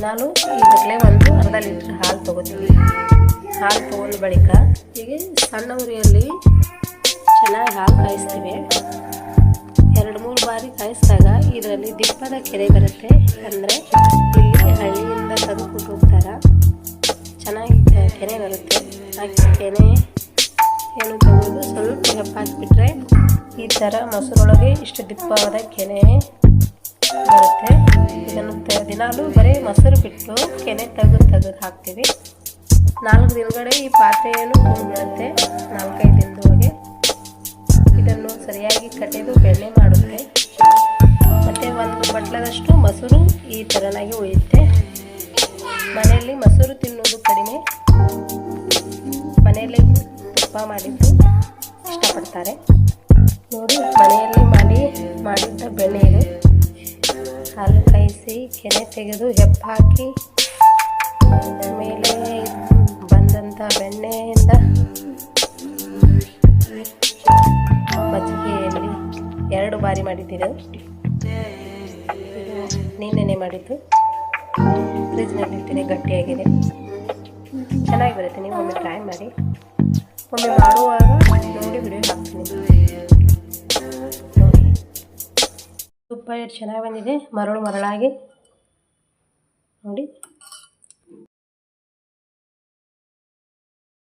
ದಿನಾಲೂ ಇದರಲ್ಲೇ ಒಂದು ಅರ್ಧ ಲೀಟ್ರ್ ಹಾಲು ತೊಗೋತೀವಿ. ಹಾಲು ತೊಗೊಂಡ ಬಳಿಕ ಹೀಗೆ ಸಣ್ಣ ಉರಿಯಲ್ಲಿ ಚೆನ್ನಾಗಿ ಹಾಲು ಕಾಯಿಸ್ತೀವಿ. 2-3 ಬಾರಿ ಕಾಯಿಸಿದಾಗ ಇದರಲ್ಲಿ ದಿಪ್ಪದ ಕೆನೆ ಬರುತ್ತೆ. ಅಂದರೆ ಇಲ್ಲಿ ಹಳ್ಳಿಯಿಂದ ತಂದುಕೊಂಡು ಹೋಗ್ತಾರೆ, ಚೆನ್ನಾಗಿ ಕೆನೆ ಬರುತ್ತೆ. ಆ ಕೆನೆ ಏನು ತೆಗೆದು ಸ್ವಲ್ಪ ಹೆಪ್ಪಾಕಿಬಿಟ್ರೆ ಈ ಥರ ಮೊಸರೊಳಗೆ ಇಷ್ಟು ದಿಪ್ಪವಾದ ಕೆನೆ ಬರುತ್ತೆ. ಇದನ್ನು ದಿನಾಲೂ ಬರೀ ಮೊಸರು ಬಿಟ್ಟು ಕೆನೆ ತೆಗೆದು ಹಾಕ್ತೀವಿ. 4 ದಿನಗಡೆ ಈ ಪಾತ್ರೆಯನ್ನು ತುಂಬಿಡುತ್ತೆ. 4-5 ದಿನದೊಳಗೆ ಇದನ್ನು ಸರಿಯಾಗಿ ಕಟ್ಟೆದು ಬೆಣ್ಣೆ ಮಾಡುತ್ತೆ. ಮತ್ತು 1 ಬಟ್ಲದಷ್ಟು ಮೊಸರು ಈ ಥರನಾಗಿ ಉಳಿಯುತ್ತೆ. ಮನೆಯಲ್ಲಿ ಮೊಸರು ತಿನ್ನೋದು ಕಡಿಮೆ, ಮನೆಯಲ್ಲಿ ತುಪ್ಪ ಮಾಡಿದ್ದು ಇಷ್ಟಪಡ್ತಾರೆ. ನೋಡಿ, ಮನೆಯಲ್ಲಿ ಮಾಡಿದ್ದ ಬೆಣ್ಣೆ ಇದು. ಹಾಲು ಕಾಯಿಸಿ ಕೆನೆ ತೆಗೆದು ಹೆಪ್ಪಾಕಿ ಮೇಲೆ ಬಂದಂಥ ಬೆಣ್ಣೆಯಿಂದ ಮಜ್ಜಿಗೆಯಲ್ಲಿ 2 ಬಾರಿ ಮಾಡಿದ್ದೀರಿ. ನಿನ್ನೆ ಮಾಡಿದ್ದು ಫ್ರಿಜ್ನಲ್ಲಿ ಇಟ್ಟಿನಿ, ಗಟ್ಟಿಯಾಗಿದೆ, ಚೆನ್ನಾಗಿ ಬರುತ್ತೆ. ನೀವು ಒಮ್ಮೆ ಟ್ರೈ ಮಾಡಿ. ಒಮ್ಮೆ ಮಾಡುವಾಗ ನೋಡಿ ವಿಡಿಯೋ ಹಾಕ್ತೀನಿ ನೋಡಿ. ತುಪ್ಪ ಎಷ್ಟು ಚೆನ್ನಾಗಿ ಬಂದಿದೆ, ಮರಳಾಗಿ ನೋಡಿ.